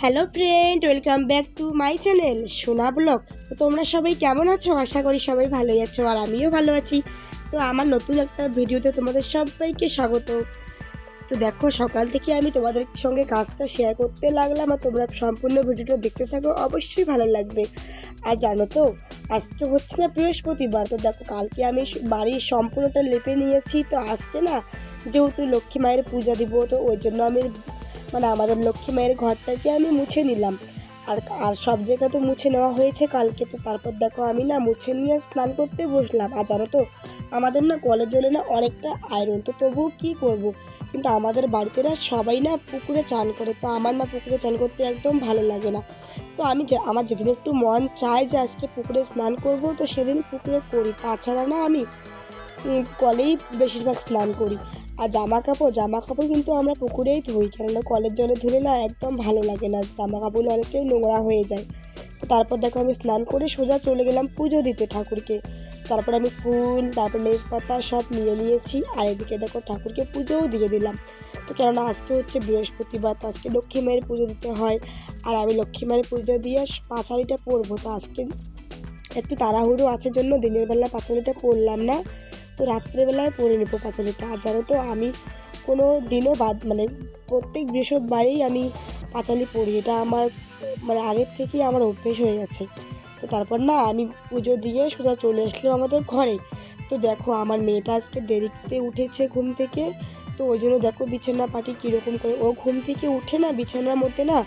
Hello friend, welcome back to my channel সোনা blog. তো তোমরা সবাই কেমন আছো? আশা করি সবাই ভালোই আছো আর আমিও ভালো আছি। তো আমার নতুন একটা ভিডিওতে তোমাদের সবাইকে স্বাগত। তো দেখো, সকাল থেকে আমি তোমাদের সঙ্গে কাজটা শেয়ার করতে লাগলাম আর তোমরা সম্পূর্ণ ভিডিওটা দেখতে থাকো, অবশ্যই ভালো লাগবে। আর জানো তো, আজকে হচ্ছে না বৃহস্পতিবার। তো দেখো, কালকে আমি বাড়ির সম্পূর্ণটা লেপে নিয়েছি। তো আজকে না, যেহেতু লক্ষ্মী মায়ের পূজা দিব, তো ওই জন্য আমি আমাদের লক্ষ্মী মায়ের ঘরটাকে আমি মুছে নিলাম। আর আর সব জায়গা তো মুছে নেওয়া হয়েছে কালকে। তো তারপর দেখো, আমি না মুছে নিয়ে স্নান করতে বসলাম। আর জানো তো, আমাদের না কলের জলে না অনেকটা আয়রন, তো তবুও কী করব। কিন্তু আমাদের বাড়িতে না সবাই না পুকুরে চান করে, তো আমার না পুকুরে চান করতে একদম ভালো লাগে না। তো আমার যেদিন একটু মন চায় যে আজকে পুকুরে স্নান করব, তো সেদিন পুকুরে করি। তাছাড়া না আমি কলেই বেশিরভাগ স্নান করি। আর জামা কাপড় কিন্তু আমরা পুকুরেই ধুই, কেননা কলের জলে ধুলে না একদম ভালো লাগে না, জামা কাপড় অনেকটাই নোংরা হয়ে যায়। তো তারপর দেখো, আমি স্নান করে সোজা চলে গেলাম পুজো দিতে ঠাকুরকে। তারপর আমি ফুল, তারপর লেস পাতা সব নিয়ে নিয়েছি। আর এদিকে দেখো, ঠাকুরকে পুজোও দিয়ে দিলাম। তো কেননা আজকে হচ্ছে বৃহস্পতিবার, তো আজকে লক্ষ্মী মায়ের পুজো দিতে হয়। আর আমি লক্ষ্মী মায়ের পুজো দিয়ে পাঁচালিটা পরবো। তো আজকে একটু তাড়াহুড়ো আছে জন্য দিনের বেলা পাঁচালিটা পরলাম না, তো রাত্রেবেলায় পরে নেবো পাঁচালিটা। আর জানো তো, আমি কোনো দিনও প্রত্যেক বৃহস্পতিবারেই আমি পাঁচালি পড়ি। এটা আমার আগের থেকেই আমার অভ্যেস হয়ে গেছে। তো তারপর না আমি পুজো দিয়ে সোজা চলে আসলাম আমাদের ঘরে। তো দেখো, আমার মেয়েটা আজকে দেরিতে উঠেছে ঘুম থেকে। তো ওই জন্য দেখো বিছানা পাটি কীরকম করে, ও ঘুম থেকে উঠে না বিছানার মধ্যে না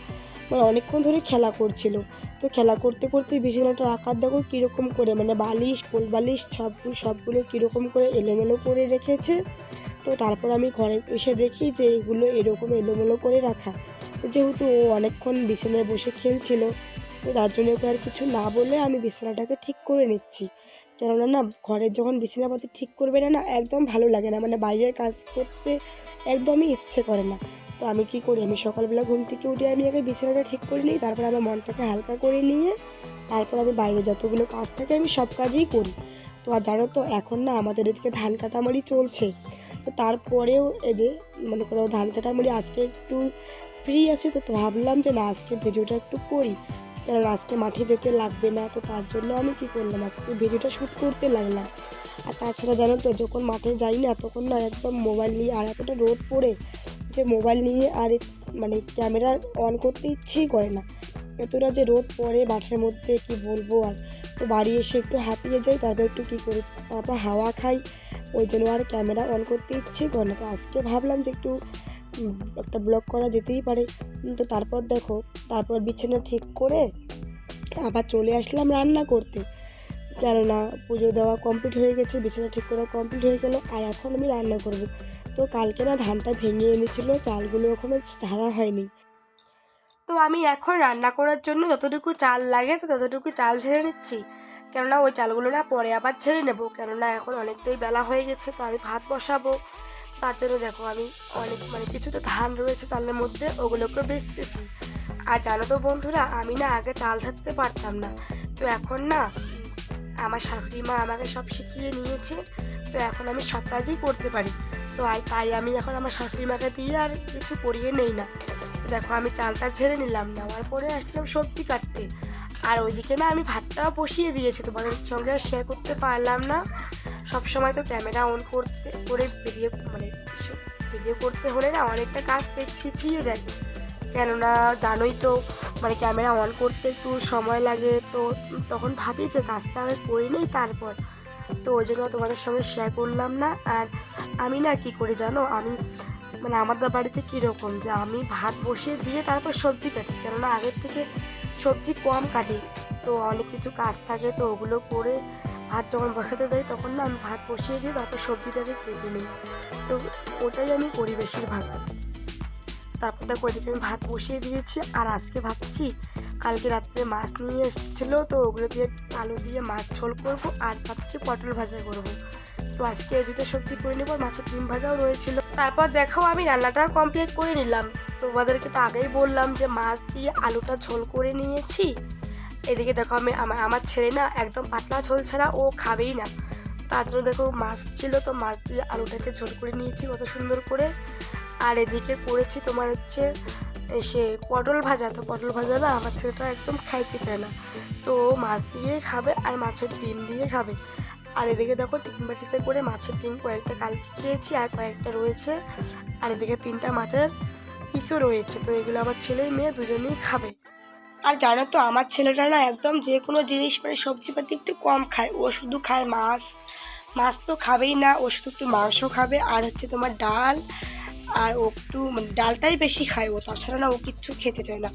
অনেকক্ষণ ধরে খেলা করছিল। তো খেলা করতে করতে বিছানাটার আকার দেখো কীরকম করে, বালিশ কোল বালিশ সবগুলো কীরকম করে এলোমেলো করে রেখেছে। তো তারপর আমি ঘরে এসে দেখি যে এগুলো এরকম এলোমেলো করে রাখা। যেহেতু ও অনেকক্ষণ বিছানায় বসে খেলছিল, তো তার জন্য ওকে আর কিছু না বলে আমি বিছানাটাকে ঠিক করে নিচ্ছি। কেননা না, ঘরের যখন বিছানাপাতি ঠিক করবে না একদম ভালো লাগে না, বাইরের কাজ করতে একদমই ইচ্ছে করে না। তো আমি কি করি, আমি সকালবেলা ঘুম থেকে উঠে আমি আগে বিছানাটা ঠিক করে নিই, তারপর আমার মনটাকে হালকা করে নিয়ে তারপর আমি বাইরে যতগুলো কাজ থাকে আমি সব কাজই করি। তো আর জানো তো, এখন না আমাদের এদিকে ধান কাটামারি চলছে। তো তারপরেও এই যে মনে করো ধান কাটামারি আজকে একটু ফ্রি আছে, তো ভাবলাম যে না, আজকে ভিডিওটা একটু করি, কারণ আজকে মাঠে যেতে লাগবে না। তো তার জন্য আমি কি করলাম, আজকে ভিডিওটা শ্যুট করতে লাগলাম। আর তাছাড়া জানো তো, যখন মাঠে যাই না তখন না একদম মোবাইল নিয়ে, আর এতটা রোদ পড়ে যে মোবাইল নিয়ে আর ক্যামেরা অন করতে ইচ্ছেই করে না। এতটা যে রোদ পড়ে মাঠের মধ্যে, কি বলবো আর। তো বাড়ি এসে একটু হাঁপিয়ে যাই, তারপর একটু কী করি, তারপর হাওয়া খাই। ওই জন্য আর ক্যামেরা অন করতে ইচ্ছেই করে না। তো আজকে ভাবলাম যে একটু একটা ব্লগ করা যেতেই পারে। তো তারপর বিছানা ঠিক করে আবার চলে আসলাম রান্না করতে, কেননা পুজো দেওয়া কমপ্লিট হয়ে গেছে, বিছানা ঠিক করা কমপ্লিট হয়ে গেল। আর এখন আমি রান্না করব। তো কালকে না ধানটা ভেঙে এনেছিল, চালগুলো এখনও ঝাড়া হয়নি। তো আমি এখন রান্না করার জন্য যতটুকু চাল লাগে তো ততটুকু চাল ঝেড়ে নিচ্ছি, কেননা ওই চালগুলো না পরে আবার ঝেড়ে নেবো, কেননা এখন অনেকটাই বেলা হয়ে গেছে। তো আমি ভাত বসাবো। তার জন্য দেখো, আমি অনেক কিছুটা ধান রয়েছে চালের মধ্যে, ওগুলোকে বেচতেছি। আর জানো তো বন্ধুরা, আমি না আগে চাল ছাড়তে পারতাম না, তো এখন না আমার শাশুড়ি মা আমাকে সব শিখিয়ে নিয়েছে। তো এখন আমি সব কাজই করতে পারি। তো তাই আমি এখন আমার শাশুড়ি মাকে দিয়ে আর কিছু করিয়ে নেই না। তো দেখো, আমি চালটা ঝেড়ে নিলাম, নেওয়ার পরে আসলাম সবজি কাটতে। আর ওইদিকে না আমি ভাতটাও বসিয়ে দিয়েছি, তোমাদের সঙ্গে আর শেয়ার করতে পারলাম না। সবসময় তো ক্যামেরা অন করে ভিডিও করতে হলে না অনেকটা কাজ পিছিয়ে যায়, কেননা জানোই তো, ক্যামেরা অন করতে একটু সময় লাগে। তো তখন ভাবি যে কাজটা আগে করে নেই তারপর। তো ওই জন্য তোমাদের সঙ্গে শেয়ার করলাম না। আর আমি না কি করি জানো, আমি আমাদের বাড়িতে কীরকম যে আমি ভাত বসিয়ে দিয়ে তারপর সবজি কাটি, কেননা আগের থেকে সবজি কম কাটি। তো অনেক কিছু কাজ থাকে, তো ওগুলো করে ভাত যখন বসাতে যাই তখন না আমি ভাত বসিয়ে দিয়ে তারপর সবজিটাকে কেটে নিই। তো ওটাই আমি করি বেশিরভাগ। তারপর দেখো, ওইদিকে আমি ভাত বসিয়ে দিয়েছি। আর আজকে ভাবছি, কালকে রাত্রে মাছ নিয়ে এসেছিলো, তো ওগুলো দিয়ে আলু দিয়ে মাছ ঝোল করবো, আর ভাবছি পটল ভাজা করবো। তো আজকে এই দুটো সবজি করে নেবো, মাছের ডিম ভাজাও রয়েছিল। তারপর দেখো, আমি রান্নাটা কমপ্লিট করে নিলাম। তোমাদেরকে তো আগেই বললাম যে মাছ দিয়ে আলুটা ঝোল করে নিয়েছি। এদিকে দেখো, আমার ছেলে না একদম পাতলা ঝোল ছাড়া ও খাবেই না, তার জন্য দেখো মাছ ছিল, তো মাছ দিয়ে আলুটাকে ঝোল করে নিয়েছি কত সুন্দর করে। আর এদিকে করেছি তোমার হচ্ছে এসে পটল ভাজা, তো পটল ভাজা না আমার ছেলেটা একদম খাইতে চায় না, তো ও মাছ দিয়ে খাবে আর মাছের ডিম দিয়ে খাবে। আর এদিকে দেখো টিফিন বাটিতে করে মাছের ডিম কয়েকটা কালকে খেয়েছি আর কয়েকটা রয়েছে, আর এদিকে 3টা মাছের পিসও রয়েছে, তো এগুলো আমার ছেলে মেয়ে দুজনেই খাবে। আর জানো তো আমার ছেলেটা না একদম যে কোনো জিনিস মানে সবজিপাতি একটু কম খায়, ও শুধু খায় মাছ, মাছ তো খাবেই না, ও শুধু একটু মাংস খাবে আর হচ্ছে তোমার ডাল, আর ও একটু মানে ডালটাই বেশি খায় ও, তাছাড়া না ও কিচ্ছু খেতে চায় না।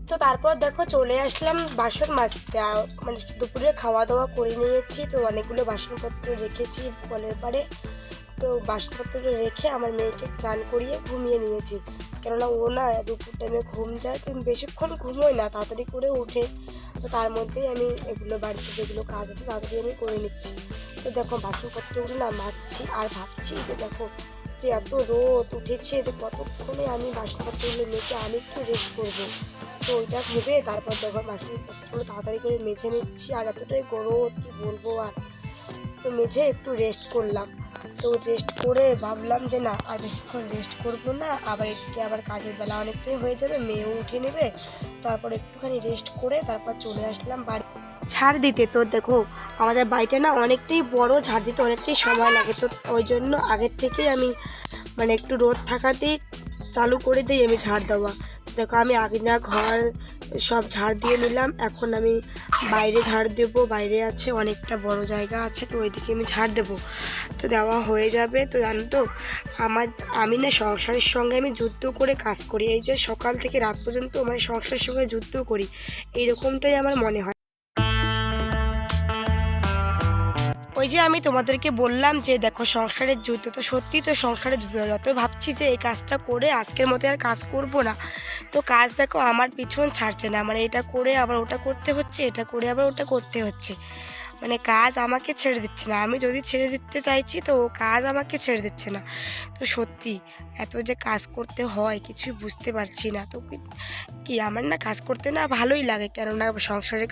তো তারপর দেখো চলে আসলাম বাসন মাজতে, মানে দুপুরে খাওয়া দাওয়া করে নিয়েছি, তো অনেকগুলো বাসনপত্র রেখেছি কলের পাড়ে, তো বাসনপত্র রেখে আমার মেয়েকে চান করিয়ে ঘুমিয়ে নিয়েছি, কেননা ও না দুপুর টাইমে ঘুম যায়, তো বেশিক্ষণ ঘুমোয় না, তাড়াতাড়ি করে ওঠে, তো তার মধ্যেই আমি এগুলো বাড়িতে যেগুলো কাজ আছে তাড়াতাড়ি আমি করে নিচ্ছি। তো দেখো বাসনপত্রগুলো না মাজছি আর ভাবছি যে দেখো যে এত রোদ উঠেছে যে কতক্ষণে আমি বাসনপত্রগুলো মেজে আমি একটু রেস্ট করবো, তো ওইটা ভেবে তারপর দেখো বাসনপত্রগুলো তাড়াতাড়ি করে মেজে নিচ্ছি, আর এতটাই গরম কি বলবো আর, তো মেঝে একটু রেস্ট করলাম। তো রেস্ট করে ভাবলাম যে না আর বেশিক্ষণ রেস্ট করবো না, আবার এদিকে আবার কাজের বেলা অনেকটাই হয়ে যাবে, মেয়েও উঠে নেবে, তারপর একটুখানি রেস্ট করে তারপর চলে আসলাম বাড়ি ঝাড় দিতে। তো দেখো আমাদের বাড়িটা না অনেকটাই বড়, ঝাড় দিতে অনেকটাই সময় লাগে, তো ওই জন্য আগের থেকেই আমি মানে একটু রোদ থাকাতেই চালু করে দিই আমি ঝাড় দেওয়া। দেখো আমি আগে না ঘর সব ঝাড় দিয়ে নিলাম, এখন আমি বাইরে ঝাড় দেবো, বাইরে আছে অনেকটা বড় জায়গা আছে, তো ওইদিকে আমি ঝাড় দেবো, তো দেওয়া হয়ে যাবে। তো জানো তো আমি না সংসারের সঙ্গে আমি যুদ্ধ করে কাজ করি, এই যে সকাল থেকে রাত পর্যন্ত মানে সংসারের সঙ্গে যুদ্ধ করি, এইরকমটাই আমার মনে হয়। ওই যে আমি তোমাদেরকে বললাম যে দেখো সংসারের যুদ্ধ, তো সত্যি তো সংসারের যুদ্ধ, যত ভাবছি যে এই কাজটা করে আজকের মতো আর কাজ করব না, তো কাজ দেখো আমার পিছন ছাড়ছে না, মানে এটা করে আবার ওটা করতে হচ্ছে, এটা করে আবার ওটা করতে হচ্ছে, মানে কাজ আমাকে ছেড়ে দিচ্ছে না, আমি যদি ছেড়ে দিতে চাইছি তো ও কাজ আমাকে ছেড়ে দিচ্ছে না। তো সত্যি এত যে কাজ করতে হয় কিছুই বুঝতে পারছি না, তো কি আমার না কাজ করতে না ভালোই লাগে, কেননা সংসারে